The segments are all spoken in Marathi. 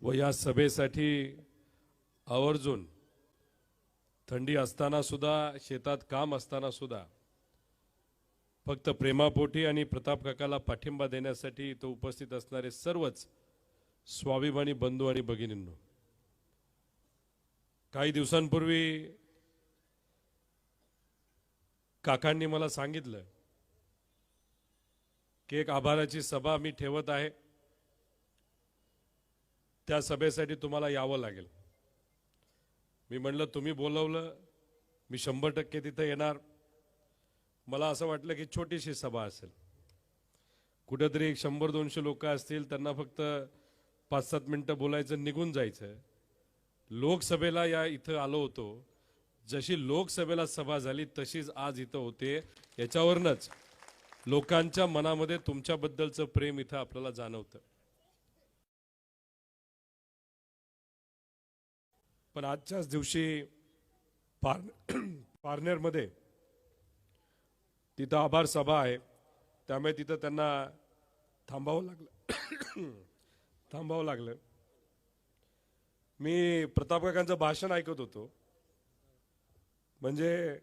व या सभेसाठी आवर्जून थंडी असताना सुद्धा शेतात काम असताना सुद्धा फक्त प्रेमापोटी आणि प्रताप काकाला पाठिंबा देण्यासाठी इथं उपस्थित असणारे सर्वच स्वाभिमानी बंधू आणि भगिनींनो, काही दिवसांपूर्वी काकांनी मला सांगितलं की एक आभाराची सभा मी ठेवत आहे, त्या सभेसाठी तुम्हाला यावं लागेल. मी म्हणलं तुम्ही बोलवलं, मी 100% तिथे येणार. मला असं वाटलं की छोटीशी सभा असेल, कुठेतरी 100-200 लोक असतील, त्यांना फक्त 5-7 मिनिटं बोलायचं, निघून जायचं. लोकसभेला या इथं आलो होतो, जशी लोकसभेला सभा झाली तशीच आज इथं होते. याच्यावरनच लोकांच्या मनामध्ये तुमच्याबद्दलचं प्रेम इथं आपल्याला जाणवतं. पण आजच्याच दिवशी पारनेरमध्ये तिथं आभार सभा आहे, त्यामुळे तिथं त्यांना थांबावं लागलं. मी प्रताप काकांचं भाषण ऐकत होतो. म्हणजे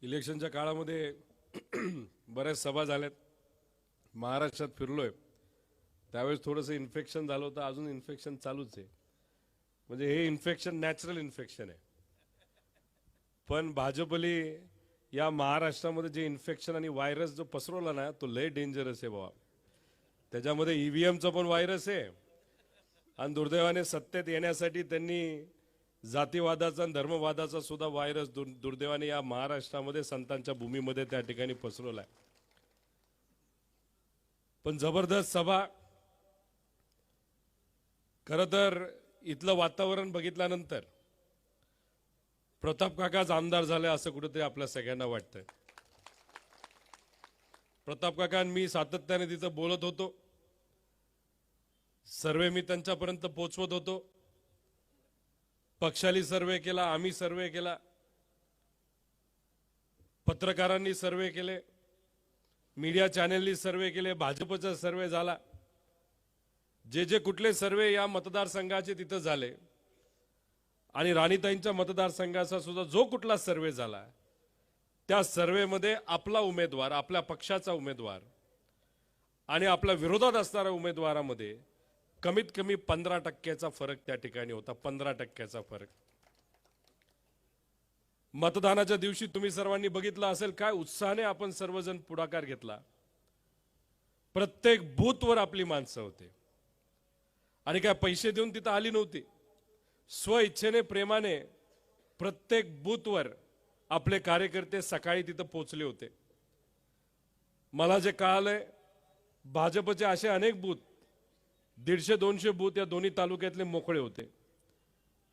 इलेक्शनच्या काळामध्ये बऱ्याच सभा झाल्यात, महाराष्ट्रात फिरलोय, त्यावेळेस थोडंसं इन्फेक्शन झालं होतं, अजून इन्फेक्शन चालूच आहे. म्हणजे हे इन्फेक्शन नॅचरल इन्फेक्शन आहे. पण भाजपली या महाराष्ट्रामध्ये जे इन्फेक्शन आणि व्हायरस जो पसरवला ना, तो लय डेंजरस आहे बाबा. त्याच्यामध्ये ईव्हीएमचा पण व्हायरस आहे आणि दुर्दैवाने सत्तेत येण्यासाठी त्यांनी जातीवादाचा आणि धर्मवादाचा सुद्धा व्हायरस दुर्दैवाने या महाराष्ट्रामध्ये संतांच्या भूमीमध्ये त्या ठिकाणी पसरवलाय. पण जबरदस्त सभा. खरं तर इथलं वातावरण बघितल्यानंतर प्रताप काकाच आमदार झाले असं कुठेतरी आपल्या सगळ्यांना वाटतंय. प्रताप काका मी सातत्याने तिथं बोलत होतो, सर्वे मी त्यांच्यापर्यंत पोहोचवत होतो. पक्षाली सर्वे केला, आम्ही सर्वे केला, पत्रकारांनी सर्वे केले, मीडिया चॅनेलनी सर्वे केले, भाजपचा सर्वे झाला. जे जे कुठले सर्वे या मतदारसंघाचे तिथं झाले आणि राणीताईंच्या मतदारसंघाचा सुद्धा जो कुठला सर्वे झाला, त्या सर्वेमध्ये आपला उमेदवार, आपल्या पक्षाचा उमेदवार आणि आपल्या विरोधात असणाऱ्या उमेदवारामध्ये कमीत कमी 15% फरक त्या ठिकाणी होता. 15% फरक. मतदानाच्या दिवशी तुम्ही सर्वांनी बघितलं असेल काय उत्साहाने आपण सर्वजण पुढाकार घेतला. प्रत्येक बूथवर आपली माणसं होते आणि काय पैसे देऊन तिथं आली नव्हती. स्व इच्छेने, प्रेमाने प्रत्येक बूथवर आपले कार्यकर्ते सकाळी तिथं पोहोचले होते. मला जे कळालंय, भाजपचे असे अनेक बूथ, 150-200 बूथ या दोन्ही तालुक्यातले मोकळे होते.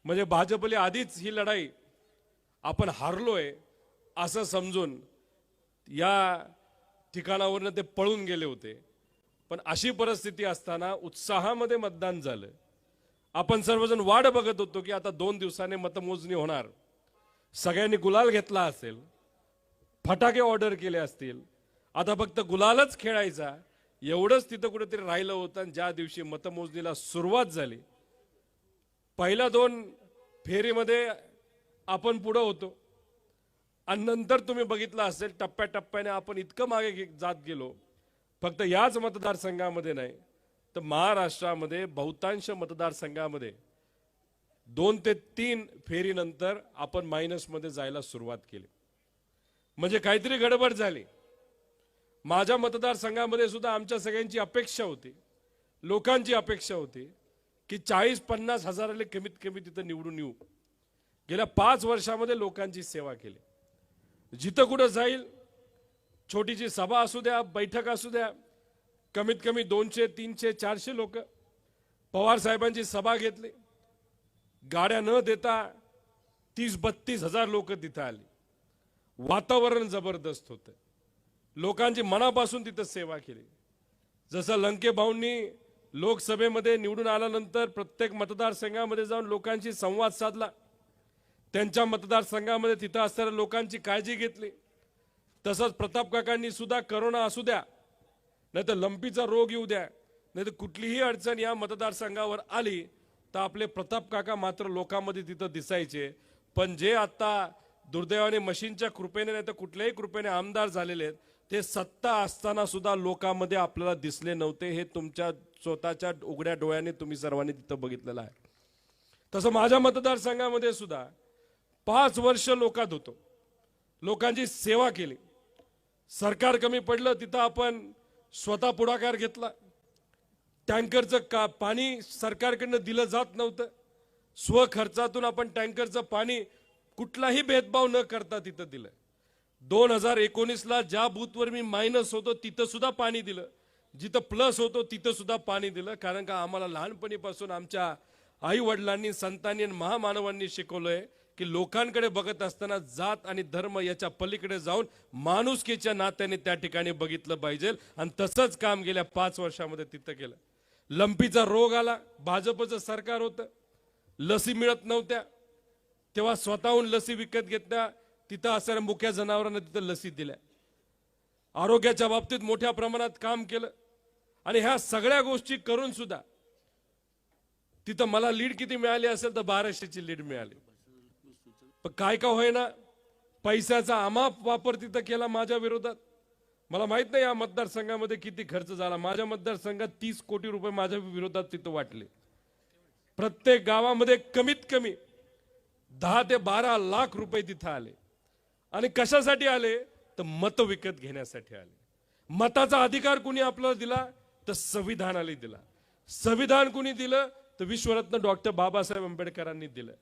म्हणजे भाजपले आधीच ही लढाई आपण हारलोय असं समजून या ठिकाणावरनं ते पळून गेले होते. पण अशी परिस्थिती असताना उत्साहामध्ये मतदान झालं. आपण सर्वजण वाट बघत होतो की आता 2 दिवसांनी मतमोजणी होणार, सगळ्यांनी गुलाल घेतला असेल, फटाके ऑर्डर केले असतील, आता फक्त गुलालच खेळायचा, एवढंच तिथं कुठेतरी राहिलं होतं. आणि ज्या दिवशी मतमोजणीला सुरुवात झाली, पहिल्या 2 फेरीमध्ये आपण पुढे होतो आणि नंतर तुम्ही बघितलं असेल टप्प्याटप्प्याने आपण इतकं मागे जात गेलो. फक्त याच मतदारसंघामध्ये नाही तर महाराष्ट्रामध्ये बहुतांश मतदारसंघामध्ये 2 ते 3 फेरीनंतर आपण मायनसमध्ये जायला सुरुवात केली. म्हणजे काहीतरी गडबड झाली. माझ्या मतदारसंघामध्ये सुद्धा आमच्या सगळ्यांची अपेक्षा होती, लोकांची अपेक्षा होती की 40-50 हजाराले कमीत कमी तिथं निवडून येऊ. गेल्या 5 वर्षामध्ये लोकांची सेवा केली. जिथं कुठं जाईल, छोटीची सभा असू द्या, बैठक असू द्या, कमीत कमी 200, 300, 400 लोक. पवार साहेबांची सभा घेतली, गाड्या न देता 30-32 हजार लोक तिथं आली. वातावरण जबरदस्त होतं. लोकांची मनापासून तिथं सेवा केली. जसं लंके भाऊंनी लोकसभेमध्ये निवडून आल्यानंतर प्रत्येक मतदारसंघामध्ये जाऊन लोकांशी संवाद साधला, त्यांच्या मतदारसंघामध्ये तिथं असणाऱ्या लोकांची काळजी घेतली. तसंच प्रताप काकांनी सुद्धा करोना असू द्या, नाही तर लंपीचा रोग येऊ द्या, नाही तर कुठलीही अडचण या मतदारसंघावर आली तर आपले प्रताप काका मात्र लोकांमध्ये तिथं दिसायचे. पण जे आता दुर्दैवाने मशीनच्या कृपेने नाही तर कुठल्याही कृपेने आमदार झालेले आहेत, ते सत्ता असताना सुद्धा लोकांमध्ये आपल्याला दिसले नव्हते. हे तुमच्या स्वतःच्या उघड्या डोळ्याने तुम्ही सर्वांनी तिथं बघितलेलं आहे. तसं माझ्या मतदारसंघामध्ये सुद्धा 5 वर्ष लोकात होतो, लोकांची सेवा केली. सरकार कमी पडलं तिथं आपण स्वतः पुढाकार घेतला. टँकरचं पाणी सरकारकडनं दिलं जात नव्हतं, स्वखर्चातून आपण टँकरचं पाणी कुठलाही भेदभाव न करता तिथं दिलं. 2019ला ज्या बूथवर मी मायनस होतो तिथं सुद्धा पाणी दिलं, जिथं प्लस होतो तिथं सुद्धा पाणी दिलं. कारण का आम्हाला लहानपणीपासून आमच्या आई वडिलांनी, संतांनी आणि महामानवांनी शिकवलंय की लोकांकडे बघत असताना जात आणि धर्म याच्या पलीकडे जाऊन माणुसकीच्या नात्याने त्या ठिकाणी बघितलं पाहिजे. आणि तसंच काम गेल्या 5 वर्षामध्ये तिथं केलं. लंपीचा रोग आला, भाजपचं सरकार होतं, लसी मिळत नव्हत्या, तेव्हा स्वतःहून लसी विकत घेतल्या, तिथं असणाऱ्या मुक्या जनावरांना तिथं लसी दिल्या. आरोग्याच्या बाबतीत मोठ्या प्रमाणात काम केलं. आणि ह्या सगळ्या गोष्टी करून सुद्धा तिथं मला लीड किती मिळाली असेल तर 1200ची लीड मिळाली. पण काय का होईना पैशाचा अमाप वापर तिथं केला माझ्या विरोधात. मला माहित नाही या मतदारसंघामध्ये किती खर्च झाला. माझ्या मतदारसंघात 30 कोटी रुपये माझ्या विरोधात तिथं वाटले. प्रत्येक गावामध्ये कमीत कमी 10 ते 12 लाख रुपये तिथं आले. आणि कशासाठी आले तर मत विकत घेण्यासाठी आले. मताचा अधिकार कुणी आपल्याला दिला तर संविधानाने दिला. संविधान कुणी दिलं तर विश्वरत्न डॉक्टर बाबासाहेब आंबेडकरांनी दिलं.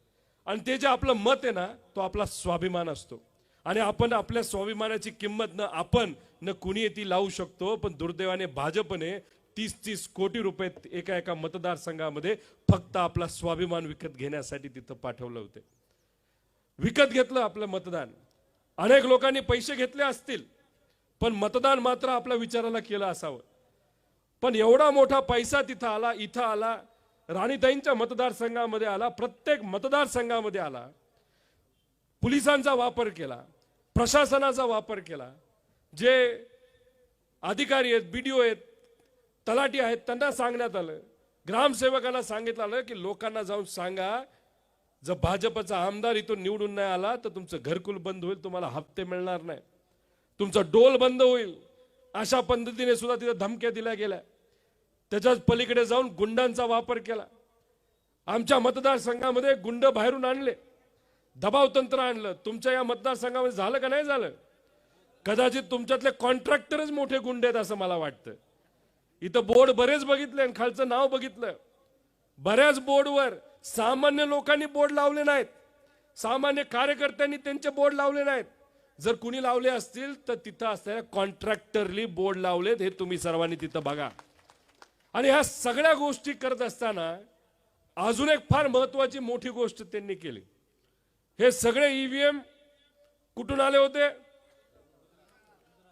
आणि ते जे आपलं मत आहे ना, तो आपला स्वाभिमान असतो. आणि आपण आपल्या स्वाभिमानाची किंमत न आपण न कुणी ती लावू शकतो. पण दुर्दैवाने भाजपने 30-30 कोटी रुपये एका एका मतदारसंघामध्ये फक्त आपला स्वाभिमान विकत घेण्यासाठी तिथं पाठवलं होते. विकत घेतलं आपलं मतदान. अनेक लोकांनी पैसे घेतले असतील, पण मतदान मात्र आपल्या विचाराला केलं असावं. पण एवढा मोठा पैसा तिथं आला, इथं आला, राणीताईंच्या मतदारसंघामध्ये आला, प्रत्येक मतदारसंघामध्ये आला. पोलिसांचा वापर केला, प्रशासनाचा वापर केला. जे अधिकारी आहेत, बीडीओ आहेत, तलाठी आहेत, त्यांना सांगण्यात आलं, ग्रामसेवकांना सांगितलं आलं की लोकांना जाऊन सांगा, जर भाजपचा आमदार इथून निवडून नाही आला तर तुमचं घरकुल बंद होईल, तुम्हाला हप्ते मिळणार नाही, तुमचा डोल बंद होईल. अशा पद्धतीने सुद्धा तिथे धमक्या दिल्या गेल्या. त्याच्याच पलीकडे जाऊन गुंडांचा वापर केला. आमच्या मतदारसंघामध्ये गुंड बाहेरून आणले, दबाव तंत्र आणलं. तुमच्या या मतदारसंघामध्ये झालं का नाही झालं? कदाचित तुमच्यातले कॉन्ट्रॅक्टरच मोठे गुंड आहेत असं मला वाटतं. इथं बोर्ड बरेच बघितले आणि खालचं नाव बघितलं. बऱ्याच बोर्डवर सामान्य लोकांनी बोर्ड लावले नाहीत, सामान्य कार्यकर्त्यांनी त्यांचे बोर्ड लावले नाहीत. जर कुणी लावले असतील तर तिथं असलेल्या कॉन्ट्रॅक्टरली बोर्ड लावलेत, हे तुम्ही सर्वांनी तिथं बघा. आणि ह्या सगळ्या गोष्टी करत असताना अजून एक फार महत्वाची मोठी गोष्ट त्यांनी केली. हे सगळे ईव्हीएम कुठून आले होते?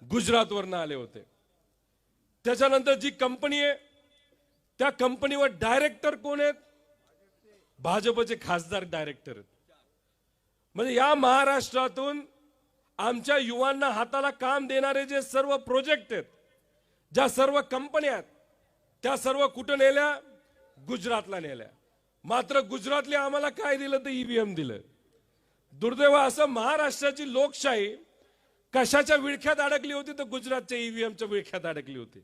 गुजरातवरनं आले होते. त्याच्यानंतर जी कंपनी आहे त्या कंपनीवर डायरेक्टर कोण आहेत? भाजपचे खासदार डायरेक्टर आहेत. म्हणजे या महाराष्ट्रातून आमच्या युवांना हाताला काम देणारे जे सर्व प्रोजेक्ट आहेत, ज्या सर्व कंपन्या आहेत, त्या सर्व कुठं नेल्या? गुजरातला नेल्या. मात्र गुजरातले आम्हाला काय दिलं तर ईव्हीएम दिलं. दुर्दैव असं महाराष्ट्राची लोकशाही कशाच्या विळख्यात अडकली होती तर गुजरातच्या ईव्हीएमच्या विळख्यात अडकली होती.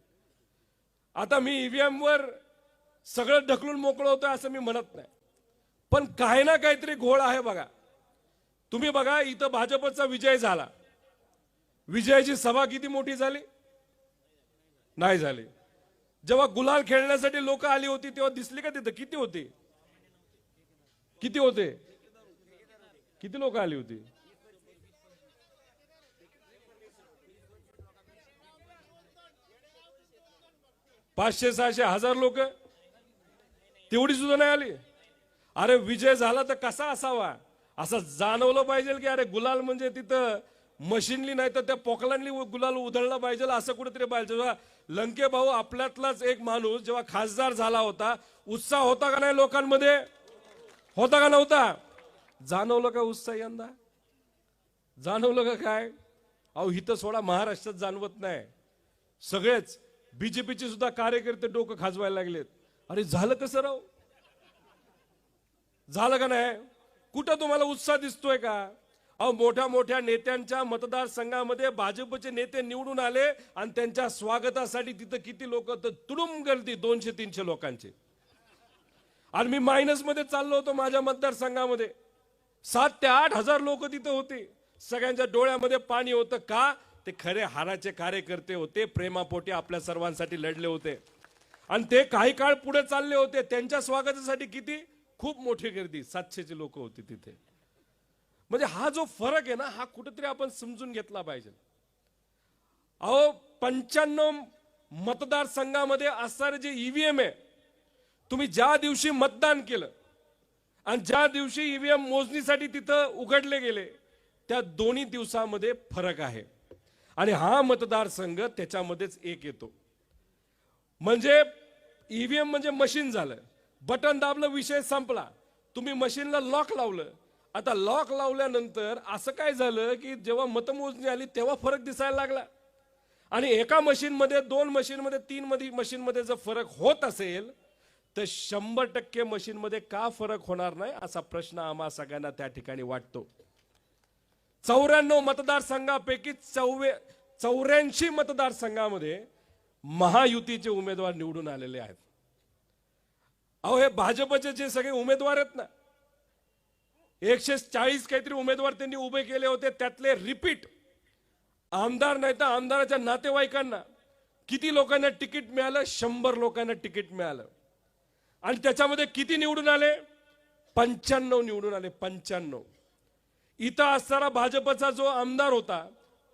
आता मी ईव्हीएम वर सगळं ढकलून मोकळं होतं असं मी म्हणत नाही, पण काही ना काहीतरी घोळ आहे बघा. तुम्ही बघा, इथं भाजपचा विजय झाला. विजयाची सभा किती मोठी झाली? नाही झाली. जेव्हा गुलाल खेळण्यासाठी लोक आली होती तेव्हा दिसली का तिथं? किती होते? किती होते? किती लोक आली होती? पाचशे 600 हजार लोक, तेवढी सुद्धा नाही आली. अरे विजय झाला तर कसा असावा? असं जाणवलं पाहिजे की अरे गुलाल म्हणजे तिथं मशीनली नाही तर त्या पोकलांनी गुलाल उधळला पाहिजे, असं कुठेतरी पाहिजे. लंके भाऊ आपल्यातलाच एक माणूस जेव्हा खासदार झाला होता, उत्साह होता का नाही लोकांमध्ये? होता का नव्हता? जाणवलं का उत्साह यंदा? जाणवलं का काय? अहो हिथं सोडा, महाराष्ट्रात जाणवत नाही. सगळेच बीजेपीचे सुद्धा कार्यकर्ते डोकं खाजवायला लागलेत. अरे झालं कसं राव? झालं का नाही? कुठं तुम्हाला उत्साह दिसतोय का? अहो मोठ्या मोठ्या नेत्यांच्या मतदारसंघामध्ये भाजपचे नेते निवडून आले आणि त्यांच्या स्वागतासाठी तिथं किती लोक, तर तुडुंब गर्दी 200-300 लोकांची. आणि मी मायनस मध्ये चाललो होतो माझ्या मतदारसंघामध्ये, 7,000 ते 8,000 लोक तिथं होते. सगळ्यांच्या डोळ्यामध्ये पाणी होतं. का? ते खरे हाराचे कार्यकर्ते होते, प्रेमापोटी आपल्या सर्वांसाठी लढले होते आणि ते काही काळ पुढे चालले होते. त्यांच्या स्वागतासाठी किती खूप मोठी गर्दी, 700ची लोक होती तिथे. म्हणजे हा जो फरक आहे ना, हा कुठेतरी आपण समजून घेतला पाहिजे. अहो 95 मतदारसंघामध्ये असणारे जे ईव्हीएम आहे, तुम्ही ज्या दिवशी मतदान केलं आणि ज्या दिवशी ईव्हीएम मोजणीसाठी तिथं उघडले गेले, त्या दोन्ही दिवसामध्ये फरक आहे. आणि हा मतदारसंघ त्याच्यामध्येच एक येतो. म्हणजे ईव्हीएम म्हणजे मशीन झालं, बटन दाबलं, विषय संपला. तुम्ही मशीनला लॉक लावलं. आता लॉक लावल्यानंतर असं काय झालं की जेव्हा मतमोजणी आली तेव्हा फरक दिसायला लागला. आणि एका मशीनमध्ये, 2 मशीनमध्ये, 3 मशीनमध्ये जर फरक होत असेल तर 100% मशीनमध्ये का फरक होणार नाही, असा प्रश्न आम्हा सगळ्यांना त्या ठिकाणी वाटतो. 94 मतदारसंघापैकी 84 मतदारसंघामध्ये महायुतीचे उमेदवार निवडून आलेले आहेत. अहो हे भाजपचे जे सगळे उमेदवार आहेत ना, 140 काहीतरी उमेदवार त्यांनी उभे केले होते, त्यातले रिपीट आमदार नाही तर आमदाराच्या नातेवाईकांना किती लोकांना तिकीट मिळालं? 100 लोकांना तिकीट मिळालं. आणि त्याच्यामध्ये किती निवडून आले? 95 निवडून आले. 95. इथं असणारा भाजपचा जो आमदार होता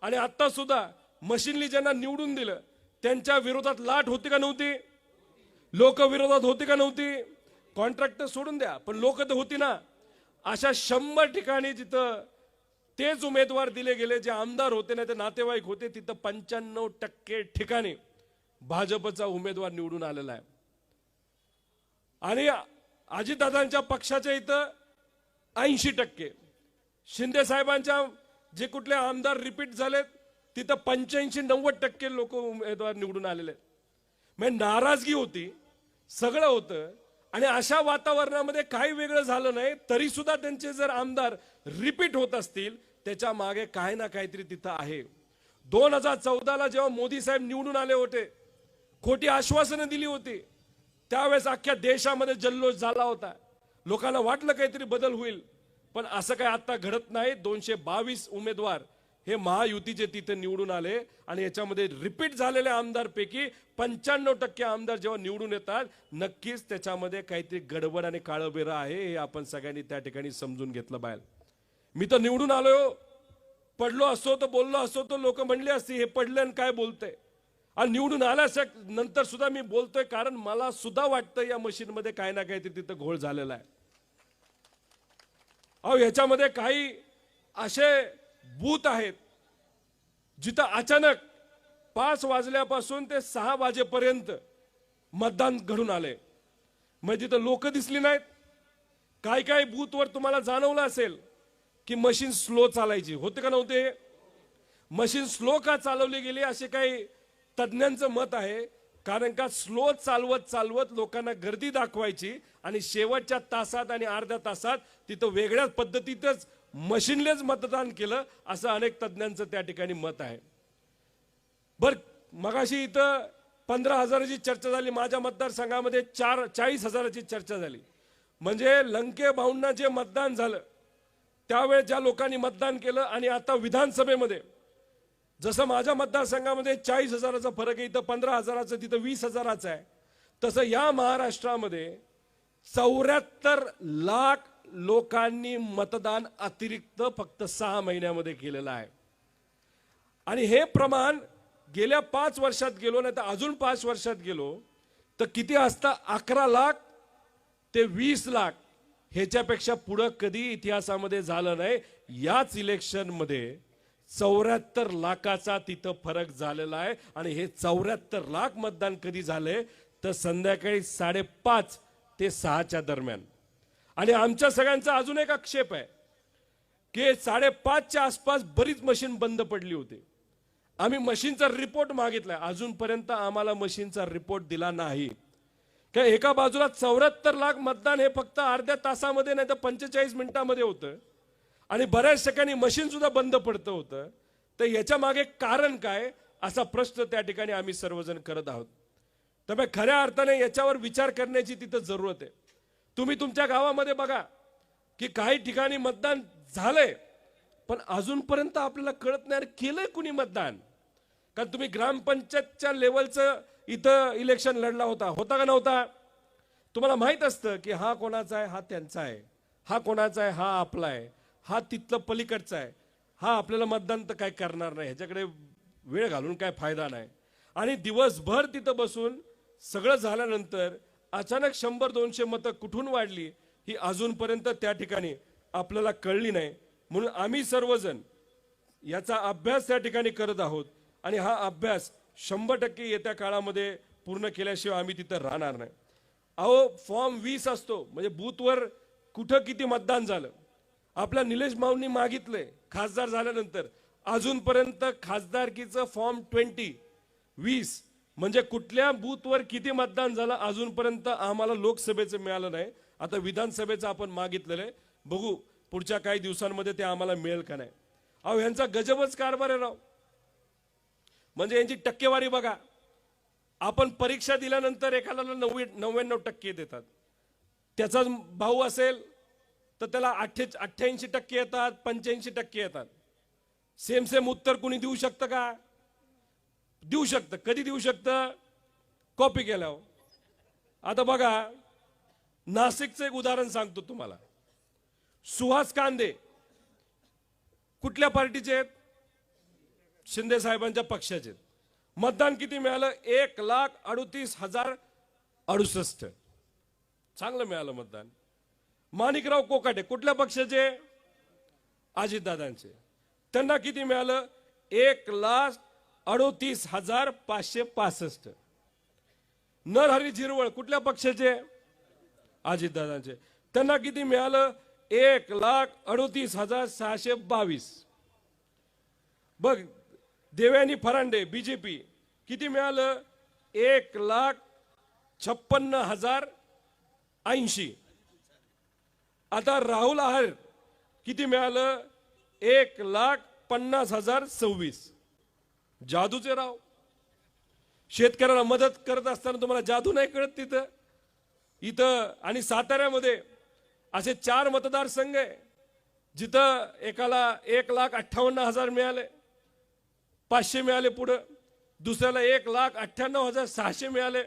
आणि आता सुद्धा मशीनली ज्यांना निवडून दिलं त्यांच्या विरोधात लाट होती का नव्हती? लोक विरोधात होती का नव्हती? कॉन्ट्रॅक्टर सोडून द्या, पण लोक तर होती ना. अशा 100 ठिकाणी जिथं तेच उमेदवार दिले गेले, जे आमदार होते नाही ते नातेवाईक होते, तिथं 95% ठिकाणी भाजपचा उमेदवार निवडून आलेला आहे. आणि अजितदादांच्या पक्षाच्या इथं 80%, शिंदे साहेबांच्या जे कुठले आमदार रिपीट झालेत तिथं 85-90% लोक उमेदवार निवडून आलेले. म्हणजे नाराजगी होती, सगळं होतं. आणि अशा वातावरणामध्ये काही वेगळं झालं नाही तरी सुद्धा त्यांचे जर आमदार रिपीट होत असतील, त्याच्या मागे काही ना काहीतरी तिथं आहे. 2014ला जेव्हा मोदी साहेब निवडून आले होते, खोटी आश्वासनं दिली होती, त्यावेळेस अख्ख्या देशामध्ये जल्लोष झाला होता. लोकांना वाटलं काहीतरी बदल होईल, पण असं काही आता घडत नाही. 222 उमेदवार हे महायुतीचे तिथे निवडून आले आणि याच्यामध्ये रिपीट झालेल्या आमदारपैकी 95% आमदार जेव्हा निवडून येतात, नक्कीच त्याच्यामध्ये काहीतरी गडबड आणि काळबेरा आहे, हे आपण सगळ्यांनी त्या ठिकाणी समजून घेतलं पाहिजे. मी तर निवडून आलो, पडलो असतो तर बोललो असतो तर लोक म्हणले असते हे पडले आणि काय बोलतंय. आणि निवडून आल्यास नंतर सुद्धा मी बोलतोय, कारण मला सुद्धा वाटतं या मशीनमध्ये काही ना काहीतरी तिथं घोळ झालेला आहे. अहो याच्यामध्ये काही असे बूथ आहेत जिथं अचानक 5 वाजल्यापासून ते 6 वाजेपर्यंत मतदान घडून आले. म्हणजे तिथं लोक दिसली नाहीत. काय काय बूथवर तुम्हाला जाणवलं असेल की मशीन स्लो चालायची, होते का नव्हते? मशीन स्लो का चालवली गेली असे काही तज्ञांचं मत आहे. कारण का स्लो चालवत लोकांना गर्दी दाखवायची आणि शेवटच्या तासात आणि अर्ध्या तासात तिथं वेगळ्याच पद्धतीतच मशीनलेच मतदान केलं, असं अनेक तज्ञांचं त्या ठिकाणी मत आहे. बर मगाशी इथं 15,000ची चर्चा झाली, माझ्या मतदारसंघामध्ये 40,000ची चर्चा झाली. म्हणजे लंके भाऊंना जे मतदान झालं त्यावेळेस ज्या लोकांनी मतदान केलं आणि आता विधानसभेमध्ये जसं माझ्या मतदारसंघामध्ये 40,000चा फरक आहे, इथं 15,000चा, तिथं 20,000चा आहे, तसं या महाराष्ट्रामध्ये 74 लाख लोकांनी मतदान अतिरिक्त फक्त 6 महिन्यामध्ये केलेलं आहे. आणि हे प्रमाण गेल्या 5 वर्षात गेलो नाही तर अजून 5 वर्षात गेलो तर किती असतं? 11 लाख ते 20 लाख. ह्याच्यापेक्षा पुढे कधी इतिहासामध्ये झालं नाही. याच इलेक्शन मध्ये 74 लाखाचा तिथं फरक झालेला आहे. आणि हे 74 लाख मतदान कधी झाले तर संध्याकाळी 5:30 ते 6च्या दरम्यान. आणि आमच्या सगळ्यांचा अजून एक आक्षेप आहे की 5:30च्या आसपास बरीच मशीन बंद पडली होती. आम्ही मशीनचा रिपोर्ट मागितलाय, अजूनपर्यंत आम्हाला मशीनचा रिपोर्ट दिला नाही. का एका बाजूला 74 लाख मतदान हे फक्त अर्ध्या तासामध्ये नाही तर 45 मिनिटांमध्ये होतं आणि बऱ्याच ठिकाणी मशीन सुद्धा बंद पडतं होतं. तर याच्या मागे कारण काय असा प्रश्न त्या ठिकाणी आम्ही सर्वजण करत आहोत. त्यामुळे खऱ्या अर्थाने याच्यावर विचार करण्याची तिथं जरूरत आहे. तुम्ही तुमच्या गावामध्ये बघा की काही ठिकाणी मतदान झालंय पण अजूनपर्यंत आपल्याला कळत नाही केलंय कुणी मतदान. कारण तुम्ही ग्रामपंचायतच्या लेवलचं इथं इलेक्शन लढला होता का नव्हता? तुम्हाला माहित असतं की हा कोणाचा आहे, हा त्यांचा आहे, हा कोणाचा आहे, हा आपला आहे, हा तिथलं पलीकडचा आहे, हा आपल्याला मतदान तर काय करणार नाही, ह्याच्याकडे वेळ घालून काय फायदा नाही. आणि दिवसभर तिथं बसून सगळं झाल्यानंतर अचानक 100-200 मतं कुठून वाढली ही अजूनपर्यंत त्या ठिकाणी आपल्याला कळली नाही. म्हणून आम्ही सर्वजण याचा अभ्यास त्या ठिकाणी करत आहोत आणि हा अभ्यास 100% येत्या काळामध्ये पूर्ण केल्याशिवाय आम्ही तिथं राहणार नाही. अहो फॉर्म 20 असतो म्हणजे बूथवर कुठं किती मतदान झालं. आपल्या निलेश माऊंनी मागितलंय खासदार झाल्यानंतर अजूनपर्यंत खासदारकीचं फॉर्म 20 म्हणजे कुठल्या बूथवर किती मतदान झालं अजूनपर्यंत आम्हाला लोकसभेचं मिळालं नाही. आता विधानसभेचं आपण मागितलेलं आहे, बघू पुढच्या काही दिवसांमध्ये ते आम्हाला मिळेल का नाही. अहो यांचा गजबच कारभार आहे राव. म्हणजे यांची टक्केवारी बघा, आपण परीक्षा दिल्यानंतर एखाद्याला 99% देतात, त्याचा भाऊ असेल तर त्याला 88% येतात, 85% येतात. सेम उत्तर कुणी देऊ शकतं का? देऊ शकतं. कधी देऊ शकतं? कॉपी केल्यावर. आता बघा नाशिकचं एक उदाहरण सांगतो तुम्हाला. सुहास कांदे कुठल्या पार्टीचे आहेत? शिंदे साहेबांच्या पक्षाचे. मतदान किती मिळालं? 1,38,068. चांगलं मिळालं मतदान. माणिकराव कोकाटे कुठल्या पक्षाचे? अजितदादांचे. त्यांना किती मिळालं? 1,38,565. नरहरी झिरवळ कुठल्या पक्षाचे? अजितदादांचे. त्यांना किती मिळालं? 1,38,622. बघ देवयानी फरांडे बीजेपी किती मिळालं? 1,56,080. आता राहुल आहार किती मिळालं? 1,50,026. जादूचे राव. शेतकऱ्याला मदत करत असताना तुम्हाला जादू नाही कळत तिथं? इथं आणि साताऱ्यामध्ये असे 4 मतदारसंघ आहे जिथं एकाला 1,58,000 मिळाले, 500 मिळाले, पुढं दुसऱ्याला 1,98,600 मिळाले,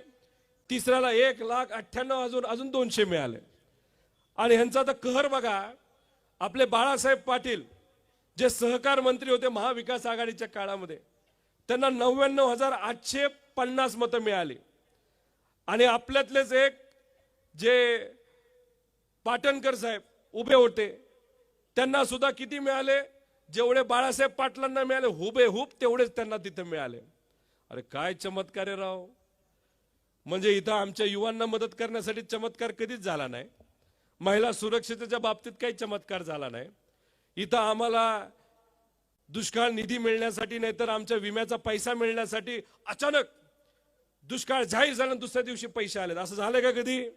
तिसऱ्याला 1,98,000 अजून 200 मिळाले. आणि ह्यांचा आता कहर बघा. आपले बाळासाहेब पाटील जे सहकार मंत्री होते महाविकास आघाडीच्या काळामध्ये, त्यांना 99,850 मतं मिळाली. आणि आपल्यातलेच एक जे पाटणकर साहेब उभे होते त्यांना सुद्धा किती मिळाले? जेवढे बाळासाहेब पाटलांना मिळाले हुबेहूब तेवढेच त्यांना तिथे मिळाले. अरे काय चमत्कार आहे राव. म्हणजे इथं आमच्या युवांना मदत करण्यासाठी चमत्कार कधीच झाला नाही. महिला सुरक्षेच्या बाबतीत काही चमत्कार झाला नाही. इथं आम्हाला दुष्काळ निधी मिळण्यासाठी नाहीतर आमच्या विम्याचा पैसा मिळण्यासाठी अचानक दुष्काळ जाहीर झाला दुसऱ्या दिवशी पैसे आले. असं झालंय का कधी?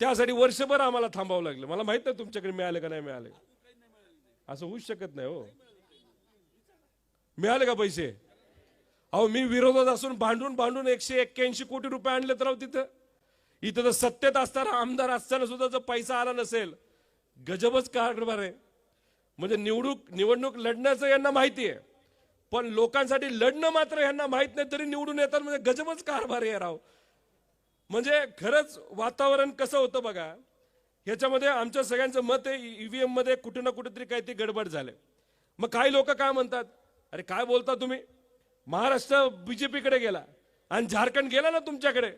त्यासाठी वर्षभर आम्हाला थांबावं लागलं. मला माहित नाही तुमच्याकडे मिळाले का नाही मिळाले. असं होऊच शकत नाही हो. मिळाले का पैसे? अहो मी विरोधात असून भांडून 181 कोटी रुपये आणले तर तिथं. इथं तर सत्तेत असताना आमदार असताना सुद्धा जर पैसा आला नसेल, गजबच कारभार आहे. म्हणजे निवडणूक लढण्याचं यांना माहिती आहे पण लोकांसाठी लढणं मात्र यांना माहित नाही, तरी निवडून येतात. म्हणजे गजबच कारभार आहे राव. म्हणजे खरंच वातावरण कसं होतं बघा. ह्याच्यामध्ये आमच्या सगळ्यांचं मत आहे ईव्हीएम मध्ये कुठे ना कुठेतरी काहीतरी गडबड झाले. मग काही लोक काय म्हणतात, अरे काय बोलता तुम्ही, महाराष्ट्र बीजेपीकडे गेला आणि झारखंड गेला ना तुमच्याकडे.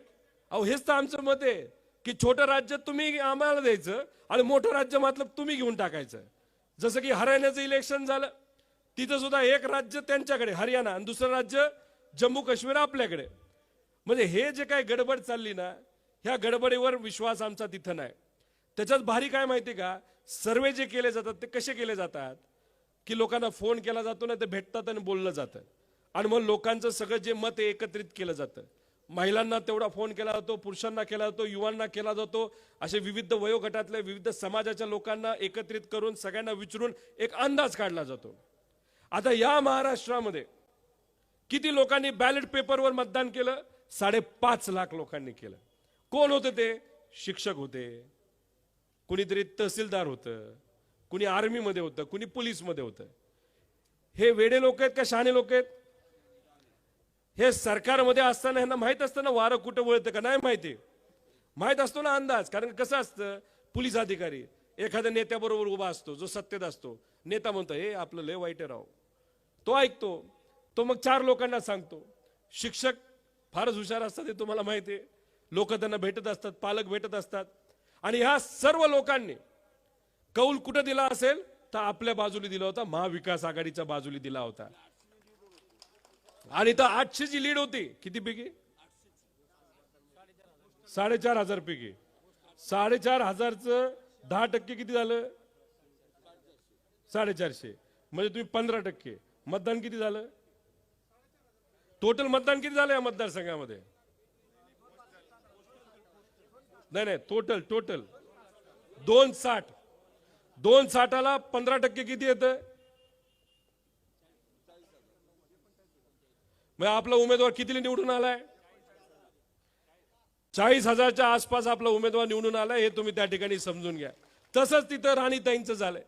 अहो हेच तर आमचं मत आहे की छोटं राज्य तुम्ही आम्हाला द्यायचं आणि मोठं राज्य मतलब तुम्ही घेऊन टाकायचं. जसं की हरियाणाचं इलेक्शन झालं, तिथं सुद्धा एक राज्य त्यांच्याकडे हरियाणा आणि दुसरं राज्य जम्मू काश्मीर आपल्याकडे. म्हणजे हे जे काही गडबड चालली ना, ह्या गडबडीवर विश्वास आमचा तिथं नाही. त्याच्यात भारी काय माहिती का, सर्वे जे केले जातात ते कसे केले जातात की लोकांना फोन केला जातो ना, ते भेटतात आणि बोललं जातं. आणि मग लोकांचं सगळं जे मत आहे एकत्रित केलं जातं. महिलांना तेवढा फोन केला जातो, पुरुषांना केला जातो, युवांना केला जातो, असे विविध वयोगटातल्या विविध समाजाच्या लोकांना एकत्रित करून सगळ्यांना विचारून एक अंदाज काढला जातो. आता या महाराष्ट्रामध्ये किती लोकांनी बॅलेट पेपरवर मतदान केलं? 5.5 लाख लोकांनी केलं. कोण होते ते? शिक्षक होते, कुणीतरी तहसीलदार होतं, कुणी आर्मीमध्ये होतं, कुणी पोलीसमध्ये होतं. हे वेडे लोक आहेत का शहाणे लोक आहेत? हे सरकारमध्ये असताना ह्यांना माहित असतं ना वारं कुठं वळतं का? नाही माहिती. माहित असतो ना अंदाज. कारण कसं असतं, पोलीस अधिकारी एखाद्या नेत्याबरोबर उभा असतो जो सत्तेत असतो. नेता म्हणतो हे आपलं लय वाईट आहे राव, तो ऐकतो, तो मग 4 लोकांना सांगतो. शिक्षक फारच हुशार असतात हे तुम्हाला माहिती आहे. लोक त्यांना भेटत असतात, पालक भेटत असतात. आणि ह्या सर्व लोकांनी कौल कुठं दिला असेल तर आपल्या बाजूला दिला होता, महाविकास आघाडीच्या बाजूला दिला होता. आणि तर 800 ची लीड होती. किती पैकी? 4,500 पैकी 4,500चं 10% किती झालं? 450. म्हणजे तुम्ही 15%. मतदान किती झालं? टोटल मतदान किती झालं या मतदारसंघामध्ये? नाही, टोटल 260. 260ला 15% किती येतं? मग आपला उमेदवार कितीला निवडून आलाय? 40,000च्या आसपास आपला उमेदवार निवडून आलाय. हे तुम्ही त्या ठिकाणी समजून घ्या. तसंच तिथं राणीताईंचं झालंय.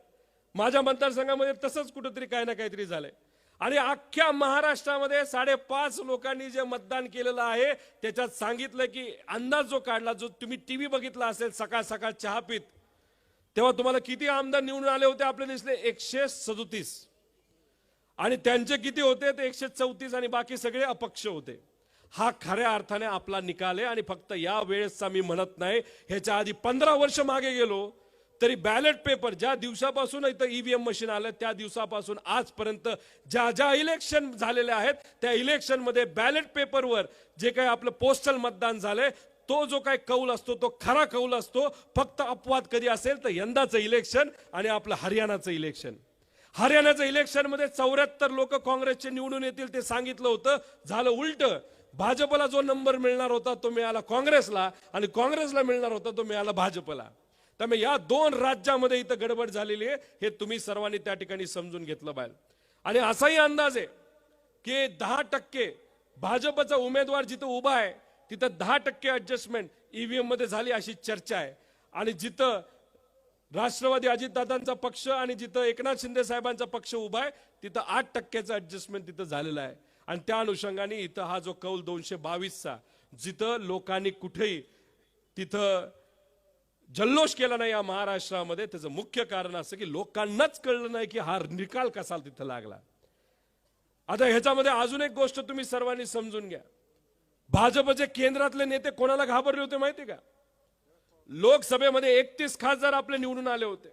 माझ्या मतदारसंघामध्ये तसंच कुठंतरी काही ना काहीतरी झालंय. आणि अख्ख्या महाराष्ट्रामध्ये 5.5 लोकांनी जे मतदान केलेलं आहे त्याच्यात सांगितलं की अंदाज जो काढला, जो तुम्ही टीव्ही बघितला असेल सकाळ सकाळ चहा पीत, तेव्हा तुम्हाला किती आमदार निवडून आले होते? आपले दिसले 137. आणि त्यांचे किती होते? ते 134 आणि बाकी सगळे अपक्ष होते. हा खऱ्या अर्थाने आपला निकाल आहे. आणि फक्त या वेळेसचा मी म्हणत नाही, ह्याच्या आधी 15 वर्ष मागे गेलो तरी बॅलेट पेपर ज्या दिवसापासून इथं ईव्हीएम मशीन आलं त्या दिवसापासून आजपर्यंत ज्या इलेक्शन झालेले आहेत त्या इलेक्शन मध्ये बॅलेट पेपरवर जे काही आपलं पोस्टल मतदान झालंय तो जो काही कौल असतो तो खरा कौल असतो. फक्त अपवाद कधी असेल तर यंदाचं इलेक्शन आणि आपलं हरियाणाचं इलेक्शन. हरियाणाचं इलेक्शन मध्ये 74 लोक काँग्रेसचे निवडून येतील ते सांगितलं होतं. झालं उलट. भाजपला जो नंबर मिळणार होता तो मिळाला काँग्रेसला आणि काँग्रेसला मिळणार होता तो मिळाला भाजपला. त्यामुळे या 2 राज्यामध्ये इथं गडबड झालेली आहे. हे तुम्ही सर्वांनी त्या ठिकाणी समजून घेतलं पाहिजे. आणि असाही अंदाज आहे की 10% भाजपचा उमेदवार जिथं उभा आहे तिथं 10% ऍडजस्टमेंट ईव्हीएम मध्ये झाली अशी चर्चा आहे. आणि जिथं राष्ट्रवादी अजितदादांचा पक्ष आणि जिथं एकनाथ शिंदे साहेबांचा पक्ष उभा आहे तिथं 8%चं ऍडजस्टमेंट तिथं झालेलं आहे. आणि त्या अनुषंगाने इथं हा जो कौल 222चा जिथं लोकांनी कुठेही तिथं जल्लोष केला नाही या महाराष्ट्रामध्ये, त्याचं मुख्य कारण असं की लोकांनाच कळलं नाही की हा निकाल कसा तिथं लागला. आता ह्याच्यामध्ये अजून एक गोष्ट तुम्ही सर्वांनी समजून घ्या. भाजपचे केंद्रातले नेते कोणाला घाबरले होते माहिती का? लोकसभेमध्ये 31 खासदार आपले निवडून आले होते.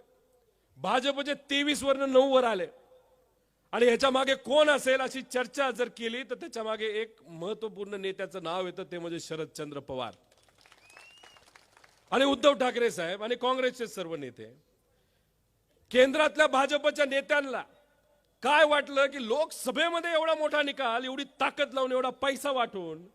भाजपचे 23 वरनं 9 वर आले. आणि ह्याच्या मागे कोण असेल अशी चर्चा जर केली तर त्याच्या मागे एक महत्वपूर्ण नेत्याचं नाव येतं, ते म्हणजे शरदचंद्र पवार आणि उद्धव ठाकरे साहेब आणि काँग्रेसचे सर्व नेते. केंद्रातल्या भाजपच्या नेत्यांना काय वाटलं की लोकसभेमध्ये एवढा मोठा निकाल, एवढी ताकद लावून, एवढा पैसा वाटून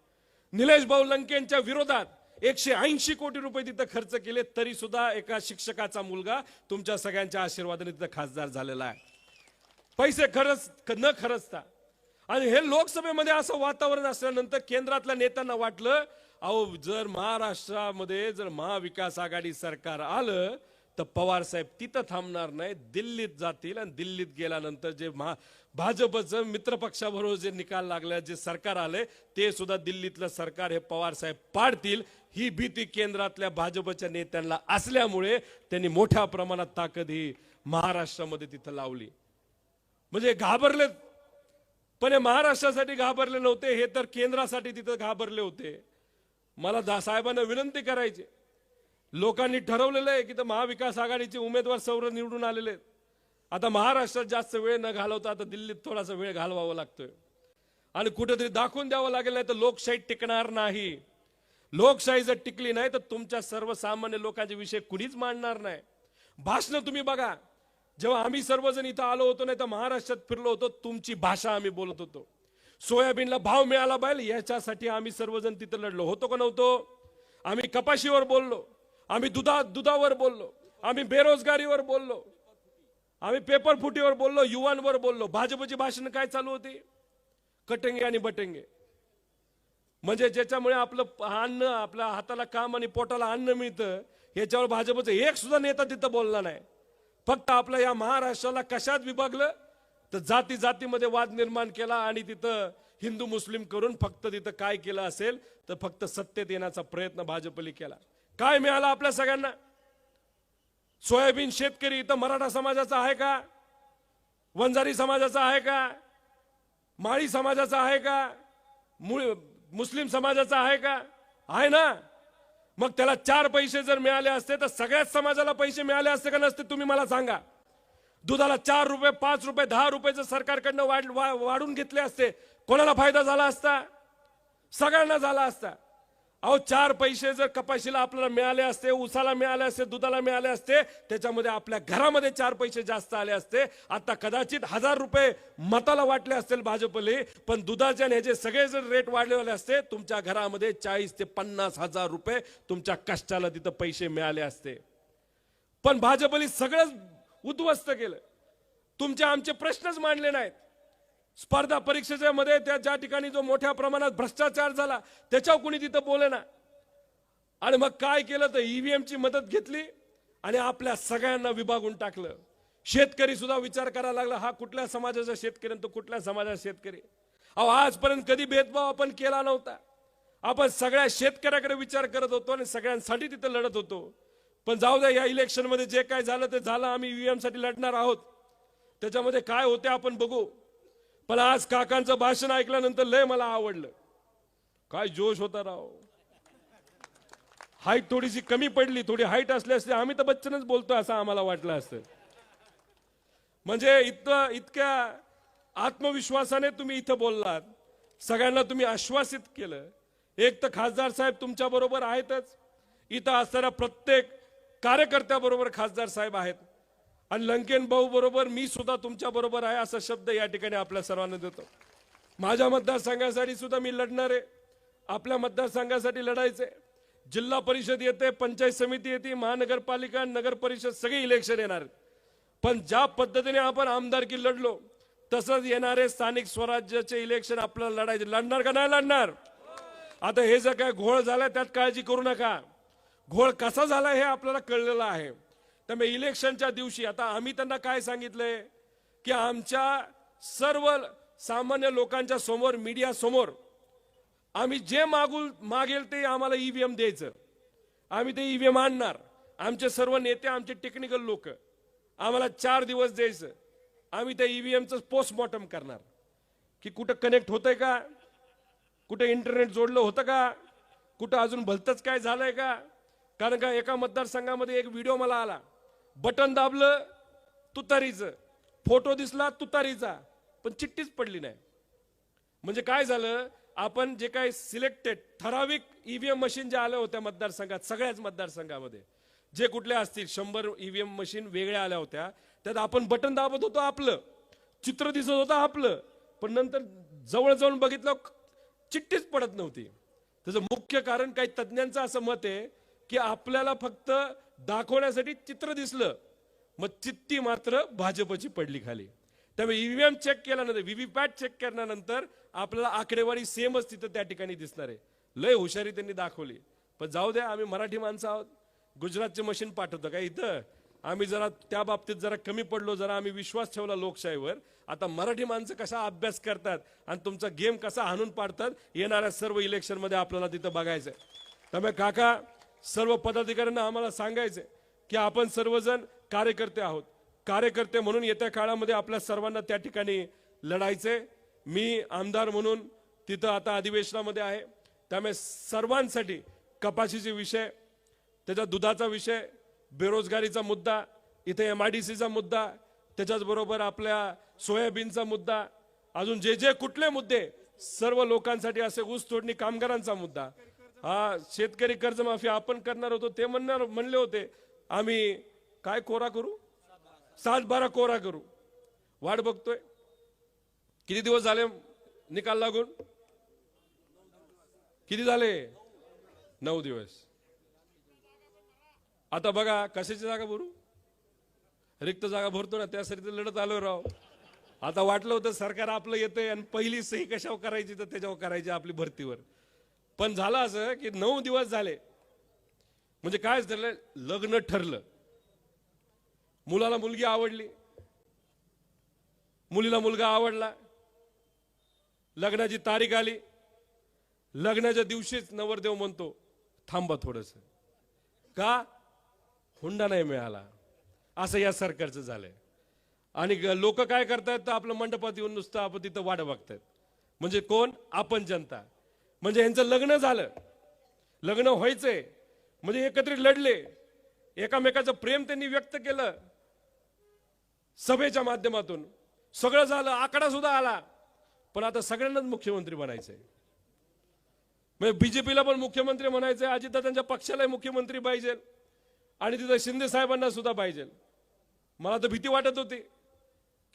निलेश भाऊ लंकेंच्या विरोधात 180 कोटी रुपये तिथं खर्च केले तरी सुद्धा एका शिक्षकाचा मुलगा तुमच्या सगळ्यांच्या आशीर्वादाने तिथं खासदार झालेला आहे. पैसे न खर्चता. आणि हे लोकसभेमध्ये असं वातावरण असल्यानंतर केंद्रातल्या नेत्यांना वाटलं अहो जर महाराष्ट्रामध्ये जर महाविकास आघाडी सरकार आलं तर पवार साहेब तिथं थांबणार नाही, दिल्लीत जातील. आणि दिल्लीत गेल्यानंतर जे भाजपचं मित्रपक्षाबरोबर जे निकाल लागले, जे सरकार आले ते सुद्धा दिल्लीतलं सरकार हे पवार साहेब पाडतील ही भीती केंद्रातल्या भाजपच्या नेत्यांना असल्यामुळे त्यांनी मोठ्या प्रमाणात ताकद ही महाराष्ट्रामध्ये तिथं लावली. म्हणजे घाबरले, पण हे महाराष्ट्रासाठी घाबरले नव्हते, हे तर केंद्रासाठी तिथं घाबरले होते. मला साहेबांना विनंती करायची, लोकांनी ठरवलेलं आहे की तर महाविकास आघाडीचे उमेदवार सर्व निवडून आलेले आहेत. आता महाराष्ट्रात जास्त वेळ न घालवता आता दिल्लीत थोडासा वेळ घालवावा लागतोय आणि कुठेतरी दाखवून द्यावं लागेल, नाही तर लोकशाही टिकणार नाही. लोकशाही जर टिकली नाही तर तुमच्या सर्वसामान्य लोकांचे विषय कुणीच मांडणार नाही. भाषण तुम्ही बघा, जेव्हा आम्ही सर्वजण इथं आलो होतो नाही तर महाराष्ट्रात फिरलो होतो, तुमची भाषा आम्ही बोलत होतो. सोयाबीनला भाव मिळाला पाहिजे याच्यासाठी आम्ही सर्वजण तिथं लढलो. होतो का नव्हतो? आम्ही कपाशीवर बोललो, आम्ही दुधावर बोललो, आम्ही बेरोजगारीवर बोललो, आम्ही पेपर फुटीवर बोललो, युवांवर बोललो. भाजपची भाषण काय चालू होती? कटेंगे आणि बटेंगे. म्हणजे ज्याच्यामुळे आपलं अन्न, आपल्या हाताला काम आणि पोटाला अन्न मिळतं, याच्यावर भाजपचा एक सुद्धा नेता तिथं बोलला नाही. फक्त आपल्या या महाराष्ट्राला कशात विभागलं तर जाती जातीमध्ये वाद निर्माण केला आणि तिथं हिंदू मुस्लिम करून फक्त तिथं काय केलं असेल तर फक्त सत्तेत येण्याचा प्रयत्न भाजपने केला. काय मिळालं आपल्या सगळ्यांना? सोयाबीन शेतकरी इथं मराठा समाजाचा आहे का? वंजारी समाजाचा आहे का? माळी समाजाचा आहे का? मुस्लिम समाजाचा आहे का? आहे ना? मग त्याला 4 पैसे जर मिळाले असते तर सगळ्याच समाजाला पैसे मिळाले असते का नसते? तुम्ही मला सांगा. दुधाला 4 रुपये, 5 रुपये, 10 रुपये जर सरकारकडनं वाढून घेतले असते, कोणाला फायदा झाला असता? सगळ्यांना झाला असता. अहो 4 पैसे जर कपाशीला आपल्याला मिळाले असते, उसाला मिळाले असते, दुधाला मिळाले असते, त्याच्यामध्ये आपल्या घरामध्ये 4 पैसे जास्त आले असते. आता कदाचित 1000 रुपये मताला वाटले असतील भाजपले, पण दुधाचे आणि ह्याचे सगळे जर रेट वाढलेले असते, तुमच्या घरामध्ये 40 ते 50 हजार रुपये तुमच्या कष्टाला तिथं पैसे मिळाले असते. पण भाजपने सगळंच उद्ध्वस्त केलं. तुमचे आमचे प्रश्नच मांडले नाहीत. स्पर्धा परीक्षेच्या मध्ये त्या ज्या ठिकाणी जो मोठ्या प्रमाणात भ्रष्टाचार झाला त्याच्यावर कुणी तिथं बोले ना. आणि मग काय केलं तर ईव्हीएम ची मदत घेतली आणि आपल्या सगळ्यांना विभागून टाकलं. शेतकरी सुद्धा विचार करायला लागला, हा कुठल्या समाजाचा शेतकरी आणि तो कुठल्या समाजाचा शेतकरी. अहो आजपर्यंत कधी भेदभाव आपण केला नव्हता. आपण सगळ्या शेतकऱ्याकडे विचार करत होतो आणि सगळ्यांसाठी तिथं लढत होतो. पण जाऊ द्या, या इलेक्शन मध्ये जे काय झालं ते झालं. आम्ही ईव्हीएम साठी लढणार आहोत. त्याच्यामध्ये काय होते आपण बघू. पण आज काकांचं भाषण ऐकल्यानंतर लय मला आवडलं. काय जोश होता राव. हाईट थोडीशी कमी पडली, थोडी हाईट असली असते अमिताभ बच्चनच बोलतो असं आम्हाला वाटलं असतं. म्हणजे इतक्या आत्मविश्वासाने तुम्ही इथं बोललात, सगळ्यांना तुम्ही आश्वासित केलं. एक तर खासदार साहेब तुमच्या बरोबर आहेतच, इथं असणाऱ्या प्रत्येक कार्यकर्त्याबरोबर खासदार साहेब आहेत आणि लंकेन भाऊ बरोबर मी सुद्धा तुमच्या बरोबर आहे असा शब्द या ठिकाणी आपल्या सर्वांना देतो. माझ्या मतदारसंघासाठी सुद्धा मी लढणार आहे. आपल्या मतदारसंघासाठी लढायचे. जिल्हा परिषद येते, पंचायत समिती येते, महानगरपालिका, नगर परिषद सगळे इलेक्शन येणार. पण ज्या पद्धतीने आपण आमदारकी लढलो तसंच येणारे स्थानिक स्वराज्याचे इलेक्शन आपल्याला लढायचे. लढणार का नाही लढणार? आता हे जर काय घोळ झाला त्यात काळजी करू नका. घोळ कसा झाला हे आपल्याला कळलेलं आहे. त्यामुळे इलेक्शनच्या दिवशी आता आम्ही त्यांना काय सांगितलंय की आमच्या सर्व सामान्य लोकांच्या समोर, मीडिया समोर आम्ही जे मागेल ते आम्हाला ईव्हीएम द्यायचं. आम्ही ते ईव्हीएम आणणार. आमचे सर्व नेते, आमचे टेक्निकल लोक आम्हाला 4 दिवस द्यायचं. आम्ही त्या ईव्हीएमचं पोस्टमॉर्टम करणार की कुठं कनेक्ट होतंय का, कुठं इंटरनेट जोडलं होतं का, कुठं अजून भलतंच काय झालंय का. कारण का एका मतदारसंघामध्ये एक व्हिडिओ मला आला, बटन दाबलं तुतारीचं, फोटो दिसला तुतारीचा, पण चिठ्ठीच पडली नाही. म्हणजे काय झालं, आपण जे काही सिलेक्टेड ठराविक ईव्हीएम मशीन ज्या आल्या होत्या मतदारसंघात, सगळ्याच मतदारसंघामध्ये जे कुठले असतील 100 ईव्हीएम मशीन वेगळ्या आल्या होत्या, त्यात आपण बटन दाबत होतो, आपलं चित्र दिसत होतं आपलं, पण नंतर जवळ जाऊन बघितलं चिठ्ठीच पडत नव्हती. त्याचं मुख्य कारण काही तज्ञांचं असं मत आहे की आपल्याला फक्त दाखवण्यासाठी चित्र दिसलं, मग चिठ्ठी मात्र भाजपची पडली खाली. त्यामुळे ईव्हीएम चेक केल्यानंतर, व्हीव्हीपॅट चेक केल्यानंतर आपल्याला आकडेवारी सेमच तिथं त्या ठिकाणी दिसणार आहे. लय हुशारी त्यांनी दाखवली. पण जाऊ द्या, आम्ही मराठी माणसं आहोत. गुजरातचे मशीन पाठवतो काय इथं? आम्ही जरा त्या बाबतीत जरा कमी पडलो, जरा आम्ही विश्वास ठेवला लोकशाहीवर. आता मराठी माणसं कसा अभ्यास करतात आणि तुमचा गेम कसा हाणून पाडतात येणाऱ्या सर्व इलेक्शन मध्ये आपल्याला तिथं बघायचंय. त्यामुळे काका, सर्व पदाधिकाऱ्यांना आम्हाला सांगायचंय की आपण सर्वजण कार्यकर्ते आहोत. कार्यकर्ते म्हणून येत्या काळामध्ये आपल्या सर्वांना त्या ठिकाणी लढायचंय. मी आमदार म्हणून तिथं आता अधिवेशनामध्ये आहे. त्यामुळे सर्वांसाठी कपाशीचे विषय, त्याच्या दुधाचा विषय, बेरोजगारीचा मुद्दा, इथे MIDCचा मुद्दा, त्याच्याचबरोबर आपल्या सोयाबीनचा मुद्दा, अजून जे कुठले मुद्दे, सर्व लोकांसाठी असे ऊस तोडणी कामगारांचा मुद्दा, हा शेतकरी कर्जमाफी आपण करणार होतो ते म्हणले होते आम्ही काय कोरा करू, 7-12 कोरा करू. वाट बघतोय. किती दिवस झाले निकाल लागून किती झाले? 9 दिवस. आता बघा कशाची जागा भरू, रिक्त जागा भरतो ना त्यासाठी लढत आलो राव. आता वाटलं होतं सरकार आपलं येतंय आणि पहिली सही कशावर करायची तर त्याच्यावर करायची आपली भरतीवर. पण झालं असं की 9 दिवस झाले म्हणजे काय झालं, लग्न ठरलं, मुलाला मुलगी आवडली, मुलीला मुलगा आवडला, लग्नाची तारीख आली, लग्नाच्या दिवशीच नवरदेव म्हणतो थांबा थोडस, का हुंडा नाही मिळाला. असं या सरकारचं झालंय. आणि लोक काय करतात तर आपलं मंडपात येऊन नुसतं आपण तिथं वाट बघतात. म्हणजे कोण? आपण जनता. म्हणजे यांचं लग्न झालं, लग्न व्हायचंय म्हणजे एकत्रित लढले, एकामेकाचं प्रेम त्यांनी व्यक्त केलं सभेच्या माध्यमातून, सगळं झालं, आकडा सुद्धा आला. पण आता सगळ्यांनाच मुख्यमंत्री बनायचंय. म्हणजे बीजेपीला पण मुख्यमंत्री म्हणायचंय, अजितदादांच्या पक्षालाही मुख्यमंत्री पाहिजे आणि तिथं शिंदे साहेबांना सुद्धा पाहिजे. मला तर भीती वाटत होती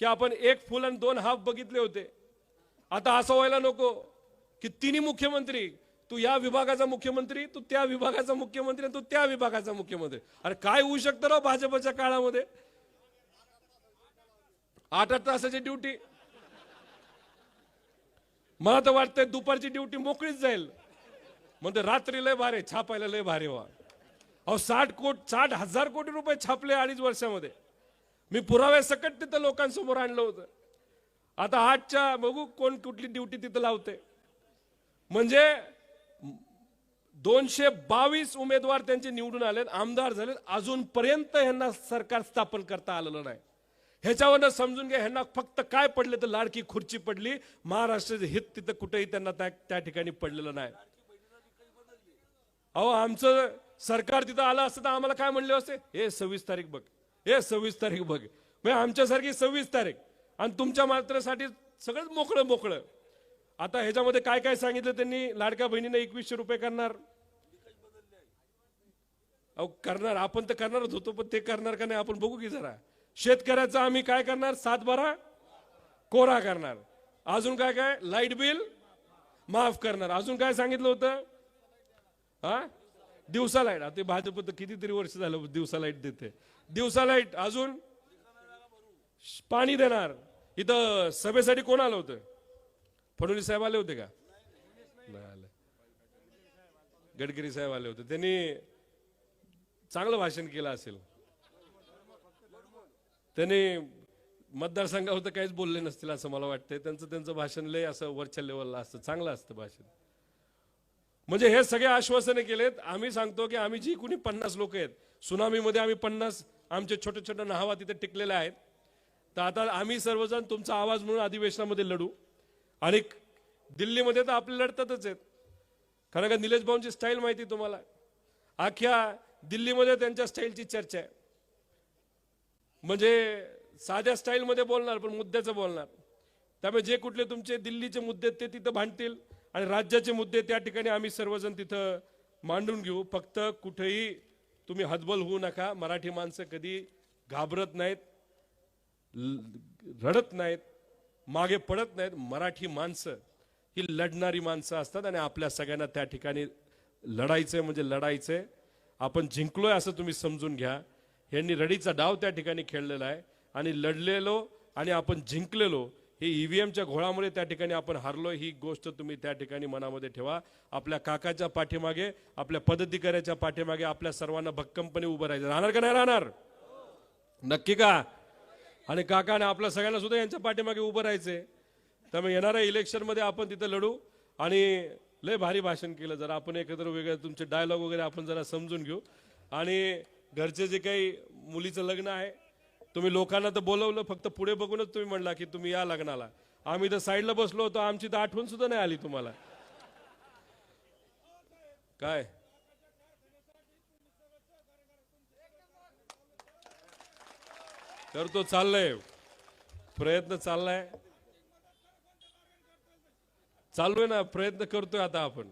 की आपण एक फुल आणि 2 हाफ बघितले होते. आता असं व्हायला नको की तिन्ही मुख्यमंत्री, तू या विभागाचा मुख्यमंत्री, तू त्या विभागाचा मुख्यमंत्री, तू त्या विभागाचा मुख्यमंत्री. अरे काय होऊ शकतं राव भाजपच्या काळामध्ये? 8-8 तासाची ड्युटी. मला तर वाटतंय दुपारची ड्युटी मोकळीच जाईल. म्हणजे रात्री लय भारी, छापायला लय भारी व्हा. अहो 60,000 कोटी रुपये छापले 2.5 वर्षामध्ये. मी पुराव्या सकट तिथं लोकांसमोर आणलं होतं. आता 8च्या बघू कोण कुठली ड्युटी तिथं लावते. म्हणजे 222 उमेदवार त्यांचे निवडून आलेत, आमदार झालेत, अजूनपर्यंत यांना सरकार स्थापन करता आलेलं नाही. ह्याच्यावरनं समजून घ्या ह्यांना फक्त काय पडले तर लाडकी खुर्ची पडली. महाराष्ट्राचे हित तिथं कुठेही त्यांना त्या ठिकाणी पडलेलं नाही. अहो आमचं सरकार तिथं आलं असतं तर आम्हाला काय म्हणले असते, हे 26 तारीख बघ, हे 26 तारीख बघ. म्हणजे आमच्यासारखी 26 तारीख आणि तुमच्या मात्रसाठी सगळंच मोकळं मोकळं. आता ह्याच्यामध्ये काय काय सांगितलं त्यांनी, लाडक्या बहिणीने 2100 रुपये करणार. अहो करणार, आपण तर करणारच होतो, पण ते करणार का नाही आपण बघू की जरा. शेतकऱ्याचं आम्ही काय करणार, 7/12 कोरा करणार. अजून काय काय, लाईट बिल माफ करणार. अजून काय सांगितलं होतं, हा दिवसा लाईट. आता भाजप तर कितीतरी वर्ष झालं दिवसा लाईट देते, दिवसा लाईट. अजून पाणी देणार. इथं सभेसाठी कोण आलं होतं? फडणवीस साहेब आले होते का? नाही आले. गडकरी साहेब आले होते. त्यांनी चांगलं भाषण केलं असेल. त्यांनी मतदारसंघावर काहीच बोलले नसतील असं मला वाटतंय. त्यांचं भाषण लय असं वरच्या लेवलला असतं, चांगलं असतं भाषण. म्हणजे हे सगळे आश्वासने केलेत. आम्ही सांगतो की आम्ही जी कुणी 50 लोक आहेत, सुनामीमध्ये आम्ही 50 आमचे छोटे छोटे नावा तिथे टिकलेले आहेत. तर आता आम्ही सर्वजण तुमचा आवाज म्हणून अधिवेशनामध्ये लढू. आणि दिल्लीमध्ये तर आपले लढतातच आहेत. कारण का निलेश भाऊंची स्टाईल माहिती तुम्हाला, अख्ख्या दिल्लीमध्ये त्यांच्या स्टाईलची चर्चा आहे. म्हणजे साध्या स्टाईलमध्ये बोलणार पण मुद्द्याचं बोलणार. त्यामुळे जे कुठले तुमचे दिल्लीचे मुद्दे ते तिथं भांडतील आणि राज्याचे मुद्दे त्या ठिकाणी आम्ही सर्वजण तिथं मांडून घेऊ. फक्त कुठेही तुम्ही हतबल होऊ नका. मराठी माणसं कधी घाबरत नाहीत, रडत नाहीत, मागे पडत नाहीत. मराठी माणसं ही लढणारी माणसं असतात आणि आपल्या सगळ्यांना त्या ठिकाणी लढायचंय म्हणजे लढायचंय. आपण जिंकलोय असं तुम्ही समजून घ्या. यांनी रडीचा डाव त्या ठिकाणी खेळलेला आहे आणि लढलेलो आणि आपण जिंकलेलो. हे ईव्हीएमच्या घोळामुळे त्या ठिकाणी आपण हारलो, ही गोष्ट तुम्ही त्या ठिकाणी मनामध्ये ठेवा. आपल्या काकाच्या पाठीमागे, आपल्या पदाधिकाऱ्याच्या पाठीमागे आपल्या सर्वांना भक्कमपणे उभं राहायचं. राहणार का नाही राहणार? नक्की का? आणि काकाने आपल्या सगळ्यांना सुद्धा यांच्या पाठीमागे उभं राहायचंय. त्यामुळे येणाऱ्या इलेक्शनमध्ये आपण तिथं लढू. आणि लय भारी भाषण केलं. जरा आपण एकत्र वेगळं तुमचे डायलॉग वगैरे आपण जरा समजून घेऊ. आणि घरचे जे काही मुलीचं लग्न आहे, तुम्ही लोकांना तर बोलवलं, फक्त पुढे बघूनच तुम्ही म्हणला की तुम्ही या लग्नाला. आम्ही तर साईडला बसलो होतो, आमची तर आठवण सुद्धा नाही आली तुम्हाला. काय करतो, चाललंय प्रयत्न, चाललाय, चालू आहे ना, प्रयत्न करतोय आता आपण.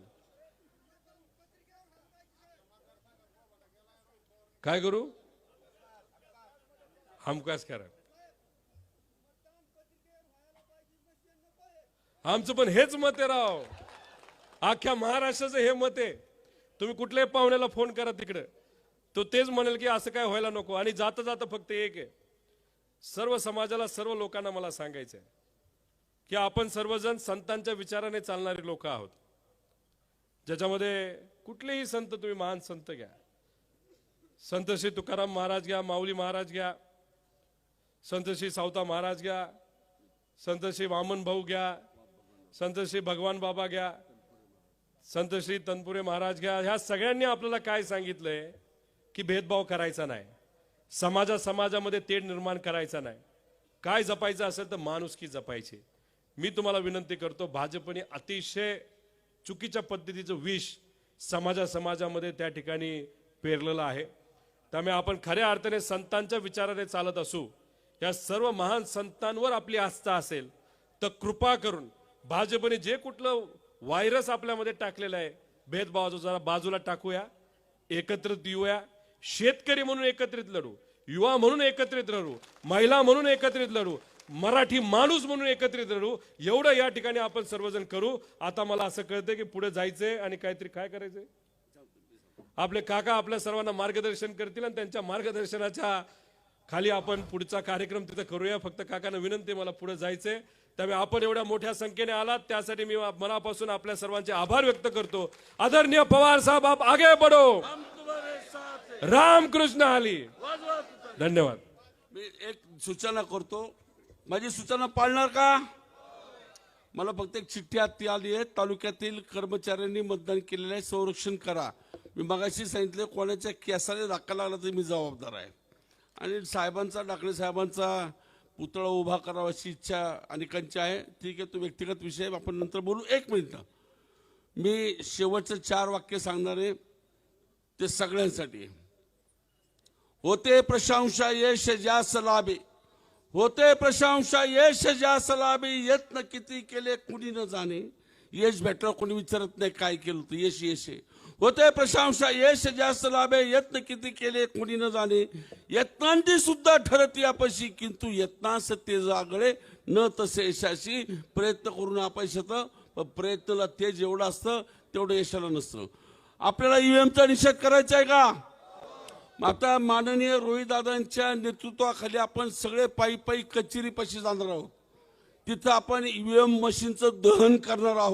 काय करू? हमखास करा. आमचं पण हेच मत आहे राव, अख्ख्या महाराष्ट्राचं हे मत आहे. तुम्ही कुठल्याही पाहुण्याला फोन करा तिकडे, तो तेच म्हणेल की असं काय व्हायला नको. आणि जाता जाता फक्त एक आहे, सर्व समाजाला, सर्व लोकांना मला सांगायचं आहे की आपण सर्वजण संतांच्या विचाराने चालणारे लोक आहोत. ज्याच्यामध्ये कुठलेही संत, तुम्ही महान संत घ्या, संत श्री तुकाराम महाराज घ्या, माऊली महाराज घ्या, संत श्री सावता महाराज घ्या, संत श्री वामन भाऊ घ्या, संत श्री भगवान बाबा घ्या, संत श्री तनपुरे महाराज घ्या. ह्या सगळ्यांनी आपल्याला काय सांगितलंय की भेदभाव करायचा नाही, समाजामध्ये तेढ निर्माण करायचा नाही, काय जपायचं असेल तर माणुसकी जपायची. मी तुम्हाला विनंती करतो, भाजपने अतिशय चुकीच्या पद्धतीचं विष समाजामध्ये त्या ठिकाणी पेरलेलं आहे. त्यामुळे आपण खऱ्या अर्थाने संतांच्या विचाराने चालत असू, या सर्व महान संतांवर आपली आस्था असेल तर कृपा करून भाजपने जे कुठलं व्हायरस आपल्यामध्ये टाकलेलं आहे, भेदभावाचं जरा बाजूला टाकूया, एकत्रित येऊया, शेतकरी म्हणून एकत्रित लढू, युवा म्हणून एकत्रित लढू, महिला म्हणून एकत्रित लढू, मराठी माणूस म्हणून एकत्रित लढू. एवढं या ठिकाणी आपण सर्वजण करू. आता मला असं कळतंय की पुढे जायचंय आणि काहीतरी काय करायचंय. आपले काका आपल्या सर्वांना मार्गदर्शन करतील आणि त्यांच्या मार्गदर्शनाच्या खाली आपण पुढचा कार्यक्रम तिथं करूया. फक्त काकांना विनंती, मला पुढे जायचंय. त्यामुळे आपण एवढ्या मोठ्या संख्येने आलात त्यासाठी मी मनापासून आपल्या सर्वांचे आभार व्यक्त करतो. आदरणीय पवार साहेब, आप आगे बढ़ो. रामकृष्ण हरी. धन्यवाद. मी एक सूचना करतो, माझी सूचना पाळणार का? मला फक्त एक चिठ्ठी हाती आली आहे, तालुक्यातील कर्मचाऱ्यांनी मतदान केलेलं आहे, संरक्षण करा. मी मगाशी सांगितलं, कोणाच्या केसाने धक्का लागला तर मी जबाबदार आहे. आणि साहेबांचा, डाकणे साहेबांचा पुतळा उभा करावा अशी इच्छा अनेकांची आहे. ठीक आहे, तो व्यक्तिगत विषय, आपण नंतर बोलू. एक मिनिट, मी शेवटचं 4 वाक्य सांगणार आहे, ते सगळ्यांसाठी. होते प्रशंसा यश जास लाभे, होते प्रशंसा यश जास लाभे, यत्न किती केले कुणी न जाणे. यश भेटलं कोणी विचारत नाही काय केलं होतं, यश यश आहे. होते प्रशंसा यश जास्त लाभे, यत्न किती केले कुणी न जाणे. यत्नांची सुद्धा ठरती अपयशी, किंतु यत्नास ते जागळे न तसे यशाशी. प्रयत्न करून अपयश येतं, पण प्रयत्नाला तेज एवढं असतं तेवढं यशाला नसतं. आपल्याला ईव्हीएमचा निषेध करायचा आहे का? आता माननीय रोहितदादांच्या नेतृत्वाखाली आपण सगळे पायी कचेरीपाशी जाणार आहोत. तिथं आपण ईव्हीएम मशीनचं दहन करणार आहोत.